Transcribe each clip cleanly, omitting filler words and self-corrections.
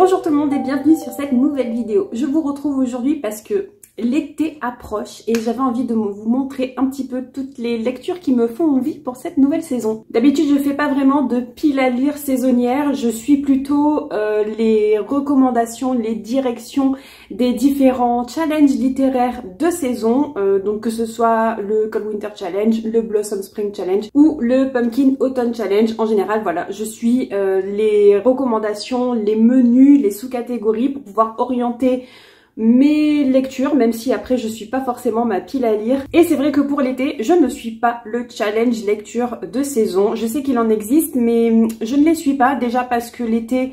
Bonjour tout le monde et bienvenue sur cette nouvelle vidéo. Je vous retrouve aujourd'hui parce que l'été approche et j'avais envie de vous montrer un petit peu toutes les lectures qui me font envie pour cette nouvelle saison. D'habitude je fais pas vraiment de pile à lire saisonnière, je suis plutôt les recommandations, les directions des différents challenges littéraires de saison, donc que ce soit le Cold Winter Challenge, le Blossom Spring Challenge ou le Pumpkin Autumn Challenge. En général voilà, je suis les recommandations, les menus, les sous-catégories pour pouvoir orienter mes lectures, même si après je suis pas forcément ma pile à lire. Et c'est vrai que pour l'été, je ne suis pas le challenge lecture de saison. Je sais qu'il en existe, mais je ne les suis pas. Déjà parce que l'été,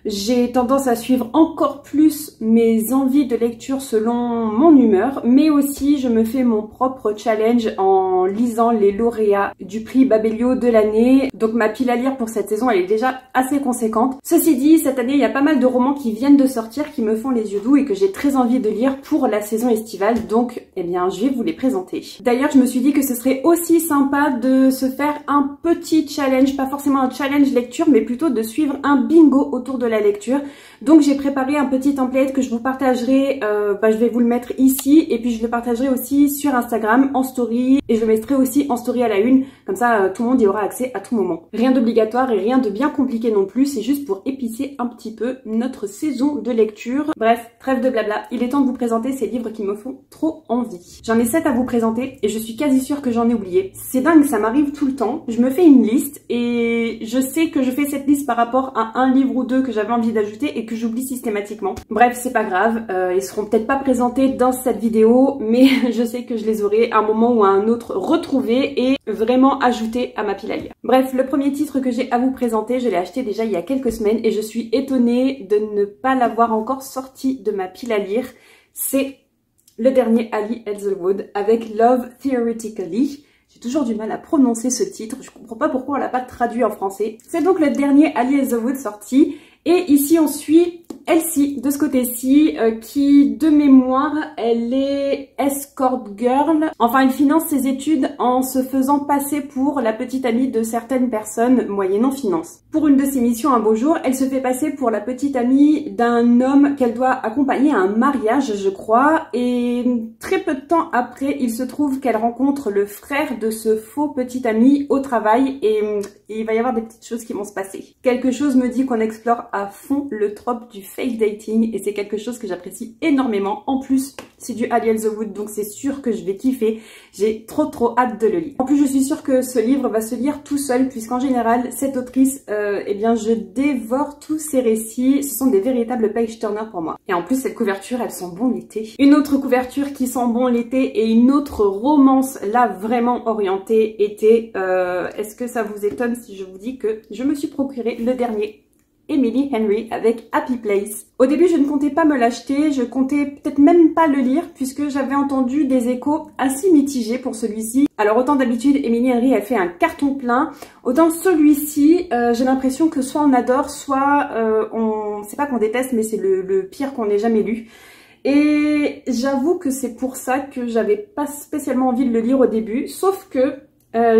j'ai tendance à suivre encore plus mes envies de lecture selon mon humeur, mais aussi je me fais mon propre challenge en lisant les lauréats du prix Babelio de l'année. Donc ma pile à lire pour cette saison, elle est déjà assez conséquente. Ceci dit, cette année, il y a pas mal de romans qui viennent de sortir, qui me font les yeux doux et que j'ai très envie de lire pour la saison estivale. Donc, eh bien, je vais vous les présenter. D'ailleurs, je me suis dit que ce serait aussi sympa de se faire un petit challenge, pas forcément un challenge lecture, mais plutôt de suivre un bingo autour de la lecture. Donc j'ai préparé un petit template que je vous partagerai, je vais vous le mettre ici et puis je le partagerai aussi sur Instagram en story et je le mettrai aussi en story à la une, comme ça tout le monde y aura accès à tout moment. Rien d'obligatoire et rien de bien compliqué non plus, c'est juste pour épicer un petit peu notre saison de lecture. Bref, trêve de blabla, il est temps de vous présenter ces livres qui me font trop envie. J'en ai 7 à vous présenter et je suis quasi sûre que j'en ai oublié. C'est dingue, ça m'arrive tout le temps, je me fais une liste et je sais que je fais cette liste par rapport à un livre ou deux que j'avais envie d'ajouter et que j'oublie systématiquement. Bref, c'est pas grave, ils seront peut-être pas présentés dans cette vidéo, mais je sais que je les aurai à un moment ou à un autre retrouvés et vraiment ajoutés à ma pile à lire. Bref, le premier titre que j'ai à vous présenter, je l'ai acheté déjà il y a quelques semaines et je suis étonnée de ne pas l'avoir encore sorti de ma pile à lire. C'est le dernier Ali Hazelwood avec Love Theoretically. J'ai toujours du mal à prononcer ce titre, je comprends pas pourquoi on l'a pas traduit en français. C'est donc le dernier Ali Hazelwood sorti. Et ici on suit Elsie de ce côté-ci qui de mémoire elle est escort girl. Enfin elle finance ses études en se faisant passer pour la petite amie de certaines personnes moyennant finance. Pour une de ses missions un beau jour, elle se fait passer pour la petite amie d'un homme qu'elle doit accompagner à un mariage je crois. Et très peu de temps après il se trouve qu'elle rencontre le frère de ce faux petit ami au travail et il va y avoir des petites choses qui vont se passer. Quelque chose me dit qu'on explore à fond le trope du fake dating et c'est quelque chose que j'apprécie énormément. En plus, c'est du Ali Hazelwood donc c'est sûr que je vais kiffer. J'ai trop hâte de le lire. En plus, je suis sûre que ce livre va se lire tout seul puisqu'en général, cette autrice, eh bien, je dévore tous ses récits. Ce sont des véritables page-turners pour moi. Et en plus, cette couverture, elle sent bon l'été. Une autre couverture qui sent bon l'été et une autre romance, là, vraiment orientée été. Est-ce que ça vous étonne si je vous dis que je me suis procuré le dernier Emily Henry avec Happy Place. Au début, je ne comptais pas me l'acheter, je comptais peut-être même pas le lire puisque j'avais entendu des échos assez mitigés pour celui-ci. Alors autant d'habitude, Emily Henry a fait un carton plein, autant celui-ci, j'ai l'impression que soit on adore, soit c'est pas qu'on déteste, mais c'est le pire qu'on ait jamais lu. Et j'avoue que c'est pour ça que j'avais pas spécialement envie de le lire au début, sauf que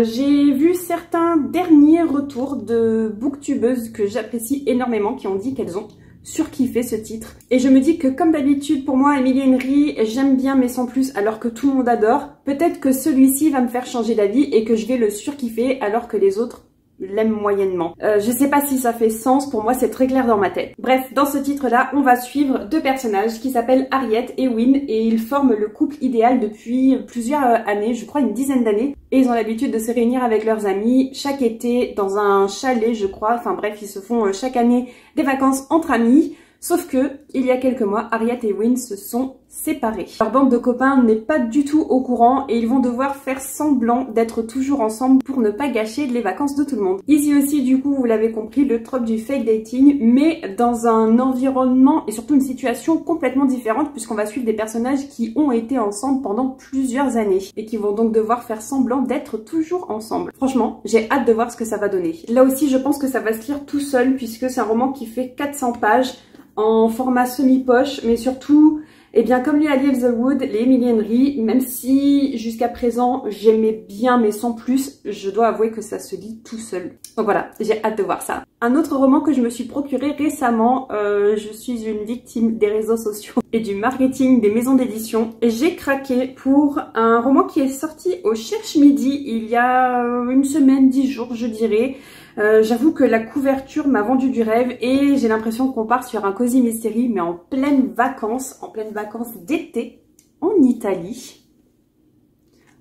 j'ai vu certains derniers retours de booktubeuses que j'apprécie énormément qui ont dit qu'elles ont surkiffé ce titre. Et je me dis que comme d'habitude pour moi, Emily Henry, j'aime bien mais sans plus alors que tout le monde adore. Peut-être que celui-ci va me faire changer d'avis et que je vais le surkiffer alors que les autres l'aime moyennement. Je sais pas si ça fait sens, pour moi c'est très clair dans ma tête. Bref, dans ce titre-là, on va suivre deux personnages qui s'appellent Harriet et Win et ils forment le couple idéal depuis plusieurs années, je crois une dizaine d'années. Et ils ont l'habitude de se réunir avec leurs amis chaque été dans un chalet, je crois. Enfin bref, ils se font chaque année des vacances entre amis. Sauf que, il y a quelques mois, Harriet et Win se sont séparés. Leur bande de copains n'est pas du tout au courant et ils vont devoir faire semblant d'être toujours ensemble pour ne pas gâcher les vacances de tout le monde. Ici aussi, du coup, vous l'avez compris, le trope du fake dating, mais dans un environnement et surtout une situation complètement différente puisqu'on va suivre des personnages qui ont été ensemble pendant plusieurs années et qui vont donc devoir faire semblant d'être toujours ensemble. Franchement, j'ai hâte de voir ce que ça va donner. Là aussi, je pense que ça va se lire tout seul puisque c'est un roman qui fait 400 pages en format semi-poche, mais surtout, eh bien comme les Ali Hazelwood, les Emily Henry, même si jusqu'à présent j'aimais bien mais sans plus, je dois avouer que ça se lit tout seul. Donc voilà, j'ai hâte de voir ça. Un autre roman que je me suis procuré récemment, je suis une victime des réseaux sociaux et du marketing des maisons d'édition. J'ai craqué pour un roman qui est sorti au Cherche Midi il y a une semaine, 10 jours je dirais. J'avoue que la couverture m'a vendu du rêve et j'ai l'impression qu'on part sur un cosy mystery mais en pleine vacances d'été en Italie.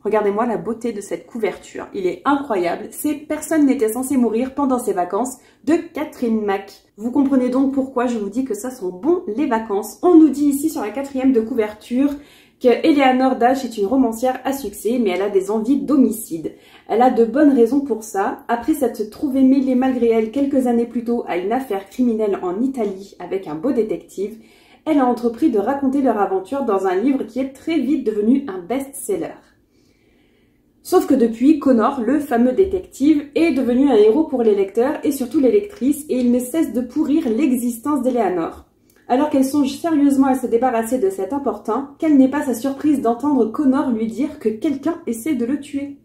Regardez-moi la beauté de cette couverture, il est incroyable. C'est Personne n'était censé mourir pendant ses vacances de Catherine Mac. Vous comprenez donc pourquoi je vous dis que ça sent bon les vacances. On nous dit ici sur la 4e de couverture que Eleanor Dash est une romancière à succès, mais elle a des envies d'homicide. Elle a de bonnes raisons pour ça. Après s'être trouvée mêlée malgré elle quelques années plus tôt à une affaire criminelle en Italie avec un beau détective, elle a entrepris de raconter leur aventure dans un livre qui est très vite devenu un best-seller. Sauf que depuis, Connor, le fameux détective, est devenu un héros pour les lecteurs et surtout les lectrices et il ne cesse de pourrir l'existence d'Eleanor. Alors qu'elle songe sérieusement à se débarrasser de cet importun, quelle n'est pas sa surprise d'entendre Connor lui dire que quelqu'un essaie de le tuer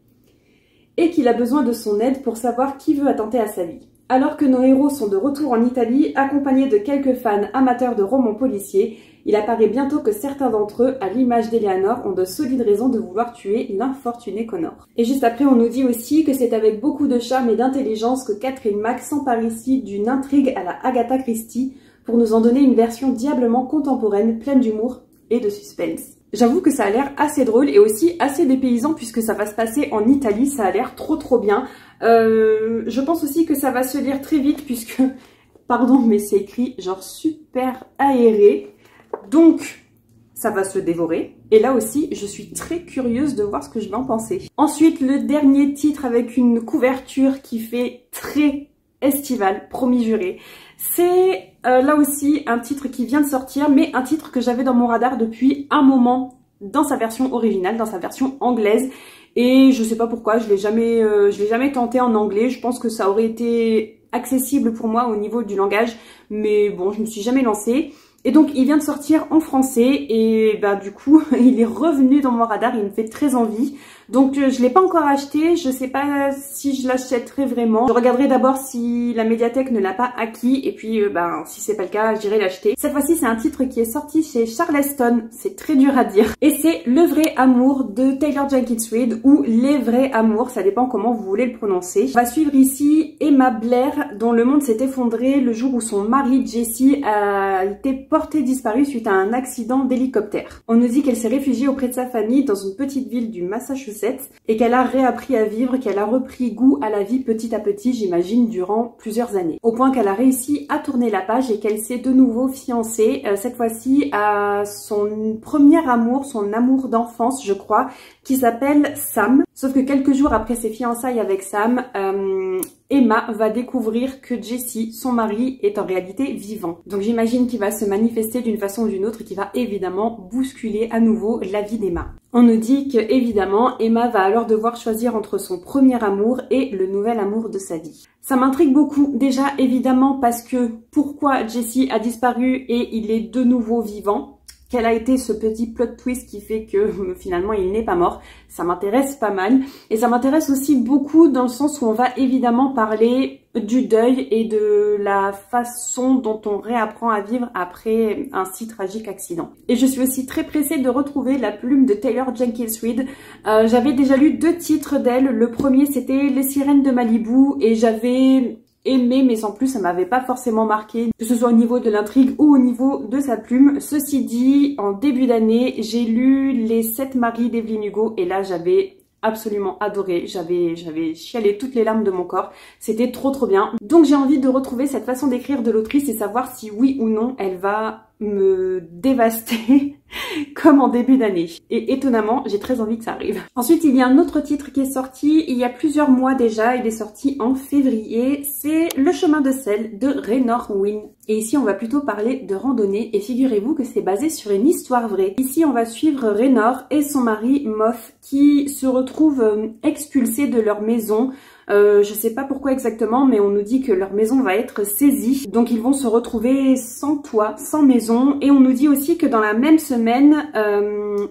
et qu'il a besoin de son aide pour savoir qui veut attenter à sa vie. Alors que nos héros sont de retour en Italie, accompagnés de quelques fans amateurs de romans policiers, il apparaît bientôt que certains d'entre eux, à l'image d'Eleanor, ont de solides raisons de vouloir tuer l'infortuné Connor. Et juste après, on nous dit aussi que c'est avec beaucoup de charme et d'intelligence que Catherine Mac s'empare ici d'une intrigue à la Agatha Christie pour nous en donner une version diablement contemporaine, pleine d'humour et de suspense. J'avoue que ça a l'air assez drôle et aussi assez dépaysant puisque ça va se passer en Italie, ça a l'air trop bien. Je pense aussi que ça va se lire très vite puisque, pardon, mais c'est écrit genre super aéré. Donc, ça va se dévorer. Et là aussi, je suis très curieuse de voir ce que je vais en penser. Ensuite, le dernier titre avec une couverture qui fait très estival, promis juré. C'est là aussi un titre qui vient de sortir, mais un titre que j'avais dans mon radar depuis un moment dans sa version originale, dans sa version anglaise. Et je sais pas pourquoi, je l'ai jamais tenté en anglais. Je pense que ça aurait été accessible pour moi au niveau du langage, mais bon, je me suis jamais lancée. Et donc il vient de sortir en français et bah du coup il est revenu dans mon radar, il me fait très envie. Donc je l'ai pas encore acheté, je sais pas si je l'achèterai vraiment. Je regarderai d'abord si la médiathèque ne l'a pas acquis et puis si c'est pas le cas, j'irai l'acheter. Cette fois-ci c'est un titre qui est sorti chez Charleston, c'est très dur à dire. Et c'est Le vrai amour de Taylor Jenkins Reid ou Les vrais amours, ça dépend comment vous voulez le prononcer. On va suivre ici Emma Blair dont le monde s'est effondré le jour où son mari Jesse a été porté disparu suite à un accident d'hélicoptère. On nous dit qu'elle s'est réfugiée auprès de sa famille dans une petite ville du Massachusetts et qu'elle a réappris à vivre, qu'elle a repris goût à la vie petit à petit, j'imagine, durant plusieurs années. Au point qu'elle a réussi à tourner la page et qu'elle s'est de nouveau fiancée, cette fois-ci à son premier amour, son amour d'enfance, je crois, qui s'appelle Sam. Sauf que quelques jours après ses fiançailles avec Sam, Emma va découvrir que Jesse, son mari, est en réalité vivant. Donc j'imagine qu'il va se manifester d'une façon ou d'une autre qui va évidemment bousculer à nouveau la vie d'Emma. On nous dit que évidemment Emma va alors devoir choisir entre son premier amour et le nouvel amour de sa vie. Ça m'intrigue beaucoup, déjà évidemment parce que pourquoi Jesse a disparu et il est de nouveau vivant? Quel a été ce petit plot twist qui fait que finalement il n'est pas mort? Ça m'intéresse pas mal. Et ça m'intéresse aussi beaucoup dans le sens où on va évidemment parler du deuil et de la façon dont on réapprend à vivre après un si tragique accident. Et je suis aussi très pressée de retrouver la plume de Taylor Jenkins Reid. J'avais déjà lu 2 titres d'elle. Le premier c'était Les Sirènes de Malibu et j'avais aimé, mais sans plus ça m'avait pas forcément marqué, que ce soit au niveau de l'intrigue ou au niveau de sa plume. Ceci dit, en début d'année, j'ai lu Les 7 maris d'Evelyn Hugo et là j'avais absolument adoré, j'avais chialé toutes les larmes de mon corps, c'était trop bien. Donc j'ai envie de retrouver cette façon d'écrire de l'autrice et savoir si oui ou non elle va me dévaster comme en début d'année. Et étonnamment, j'ai très envie que ça arrive. Ensuite, il y a un autre titre qui est sorti il y a plusieurs mois déjà, il est sorti en février, c'est Le chemin de sel de Raynor Winn. Et ici, on va plutôt parler de randonnée et figurez-vous que c'est basé sur une histoire vraie. Ici, on va suivre Raynor et son mari Moth qui se retrouvent expulsés de leur maison. Je sais pas pourquoi exactement, mais on nous dit que leur maison va être saisie. Donc ils vont se retrouver sans toit, sans maison. Et on nous dit aussi que dans la même semaine,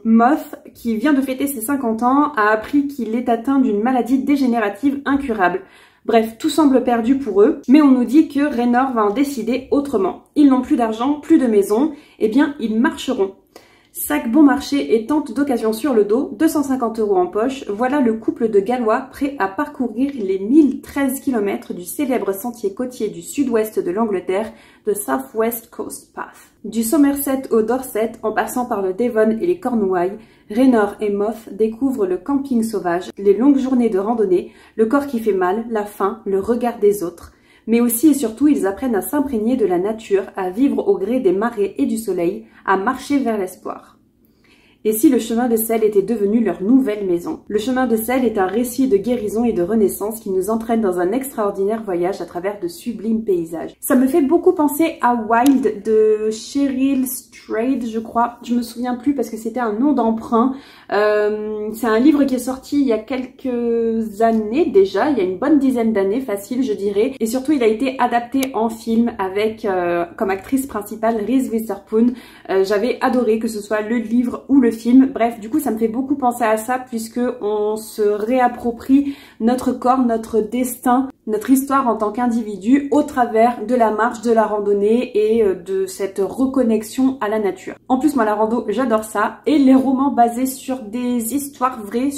Moth, qui vient de fêter ses 50 ans, a appris qu'il est atteint d'une maladie dégénérative incurable. Bref, tout semble perdu pour eux, mais on nous dit que Raynor va en décider autrement. Ils n'ont plus d'argent, plus de maison, eh bien ils marcheront. Sac bon marché et tente d'occasion sur le dos, 250 € en poche, voilà le couple de Gallois prêt à parcourir les 1013 km du célèbre sentier côtier du sud-ouest de l'Angleterre, de South West Coast Path. Du Somerset au Dorset, en passant par le Devon et les Cornouailles, Raynor et Moth découvrent le camping sauvage, les longues journées de randonnée, le corps qui fait mal, la faim, le regard des autres. Mais aussi et surtout, ils apprennent à s'imprégner de la nature, à vivre au gré des marées et du soleil, à marcher vers l'espoir. Et si le chemin de sel était devenu leur nouvelle maison? Le chemin de sel est un récit de guérison et de renaissance qui nous entraîne dans un extraordinaire voyage à travers de sublimes paysages. Ça me fait beaucoup penser à Wild de Cheryl Strayed, je crois. Je me souviens plus parce que c'était un nom d'emprunt. C'est un livre qui est sorti il y a quelques années déjà, il y a une bonne dizaine d'années, facile je dirais. Et surtout il a été adapté en film avec comme actrice principale Reese Witherspoon. J'avais adoré que ce soit le livre ou le film. Bref, du coup ça me fait beaucoup penser à ça puisque on se réapproprie notre corps, notre destin, notre histoire en tant qu'individu au travers de la marche, de la randonnée et de cette reconnexion à la nature. En plus moi la rando j'adore ça et les romans basés sur des histoires vraies,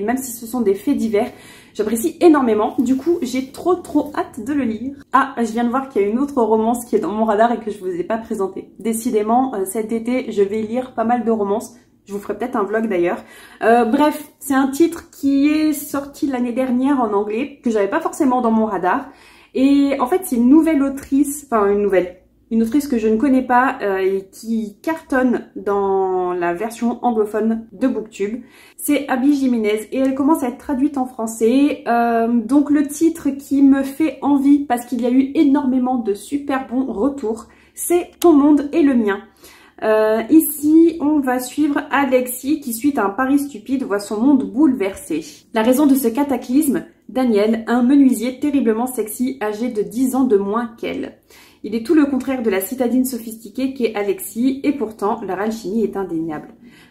même si ce sont des faits divers, j'apprécie énormément. Du coup j'ai trop hâte de le lire. Ah, je viens de voir qu'il y a une autre romance qui est dans mon radar et que je vous ai pas présentée. Décidément cet été je vais lire pas mal de romances. Je vous ferai peut-être un vlog d'ailleurs. Bref, c'est un titre qui est sorti l'année dernière en anglais, que j'avais pas forcément dans mon radar. Et en fait, c'est une nouvelle autrice, enfin une autrice que je ne connais pas et qui cartonne dans la version anglophone de Booktube. C'est Abby Jiménez et elle commence à être traduite en français. Donc le titre qui me fait envie, parce qu'il y a eu énormément de super bons retours, c'est Ton monde et le mien. Ici, on va suivre Alexis qui, suite à un pari stupide, voit son monde bouleversé. La raison de ce cataclysme, Daniel, un menuisier terriblement sexy âgé de 10 ans de moins qu'elle. Il est tout le contraire de la citadine sophistiquée qu'est Alexis et pourtant leur alchimie est indéniable.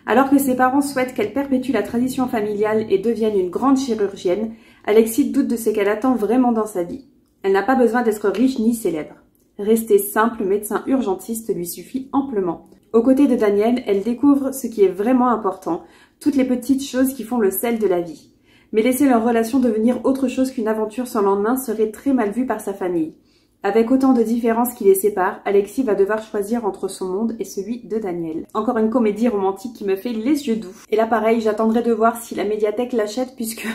Alors que ses parents souhaitent qu'elle perpétue la tradition familiale et devienne une grande chirurgienne, Alexis doute de ce qu'elle attend vraiment dans sa vie. Elle n'a pas besoin d'être riche ni célèbre. Rester simple médecin urgentiste lui suffit amplement. Aux côtés de Daniel, elle découvre ce qui est vraiment important, toutes les petites choses qui font le sel de la vie. Mais laisser leur relation devenir autre chose qu'une aventure sans lendemain serait très mal vu par sa famille. Avec autant de différences qui les séparent, Alexis va devoir choisir entre son monde et celui de Daniel. Encore une comédie romantique qui me fait les yeux doux. Et là pareil, j'attendrai de voir si la médiathèque l'achète puisque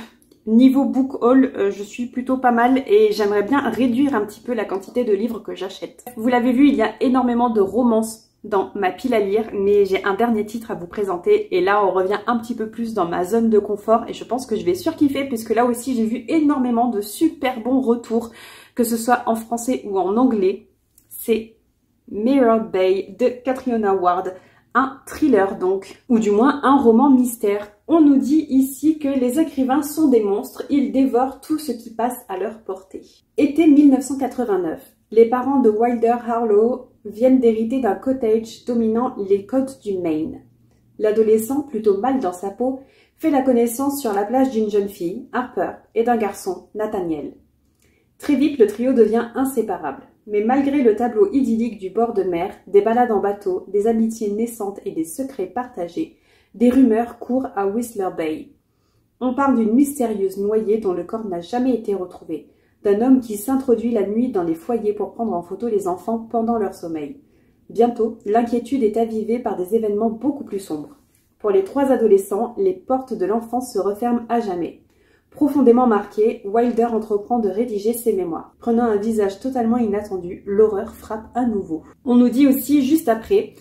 niveau book haul, je suis plutôt pas mal et j'aimerais bien réduire un petit peu la quantité de livres que j'achète. Vous l'avez vu, il y a énormément de romances dans ma pile à lire, mais j'ai un dernier titre à vous présenter et là on revient un petit peu plus dans ma zone de confort et je pense que je vais surkiffer puisque là aussi j'ai vu énormément de super bons retours, que ce soit en français ou en anglais. C'est Mirror Bay de Catriona Ward, un thriller donc, ou du moins un roman mystère. On nous dit ici que les écrivains sont des monstres, ils dévorent tout ce qui passe à leur portée. Été 1989, les parents de Wilder Harlow viennent d'hériter d'un cottage dominant les côtes du Maine. L'adolescent, plutôt mal dans sa peau, fait la connaissance sur la plage d'une jeune fille, Harper, et d'un garçon, Nathaniel. Très vite, le trio devient inséparable. Mais malgré le tableau idyllique du bord de mer, des balades en bateau, des amitiés naissantes et des secrets partagés, des rumeurs courent à Whistler Bay. On parle d'une mystérieuse noyée dont le corps n'a jamais été retrouvé, d'un homme qui s'introduit la nuit dans les foyers pour prendre en photo les enfants pendant leur sommeil. Bientôt, l'inquiétude est avivée par des événements beaucoup plus sombres. Pour les trois adolescents, les portes de l'enfance se referment à jamais. Profondément marqué, Wilder entreprend de rédiger ses mémoires. Prenant un visage totalement inattendu, l'horreur frappe à nouveau. On nous dit aussi juste après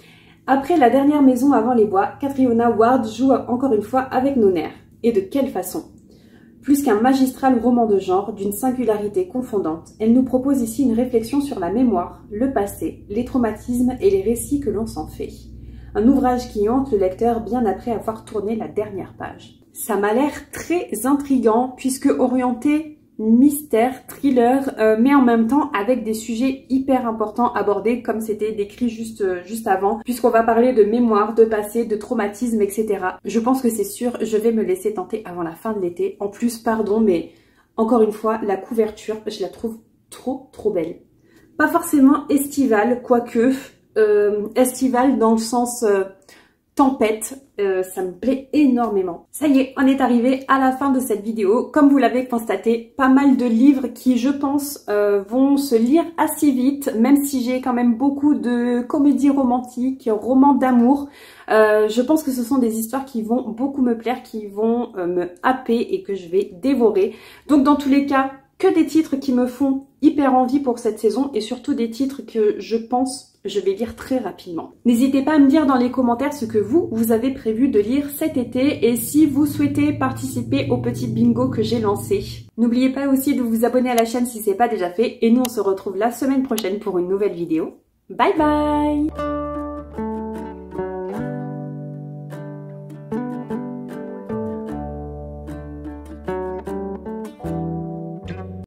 la dernière maison avant les bois, Catriona Ward joue encore une fois avec nos nerfs. Et de quelle façon? Plus qu'un magistral roman de genre, d'une singularité confondante, elle nous propose ici une réflexion sur la mémoire, le passé, les traumatismes et les récits que l'on s'en fait. Un ouvrage qui hante le lecteur bien après avoir tourné la dernière page. Ça m'a l'air très intriguant puisque orienté mystère, thriller, mais en même temps avec des sujets hyper importants abordés comme c'était décrit juste avant, puisqu'on va parler de mémoire, de passé, de traumatisme, etc. Je pense que c'est sûr, je vais me laisser tenter avant la fin de l'été. En plus, pardon, mais Encore une fois, la couverture, je la trouve trop belle. Pas forcément estivale, quoique estivale dans le sens tempête, ça me plaît énormément. Ça y est, on est arrivé à la fin de cette vidéo. Comme vous l'avez constaté, pas mal de livres qui, je pense, vont se lire assez vite, même si j'ai quand même beaucoup de comédies romantiques, romans d'amour. Je pense que ce sont des histoires qui vont beaucoup me plaire, qui vont me happer et que je vais dévorer. Donc dans tous les cas, que des titres qui me font hyper envie pour cette saison et surtout des titres que je pense je vais lire très rapidement. N'hésitez pas à me dire dans les commentaires ce que vous avez prévu de lire cet été et si vous souhaitez participer au petit bingo que j'ai lancé. N'oubliez pas aussi de vous abonner à la chaîne si ce n'est pas déjà fait et nous on se retrouve la semaine prochaine pour une nouvelle vidéo. Bye bye!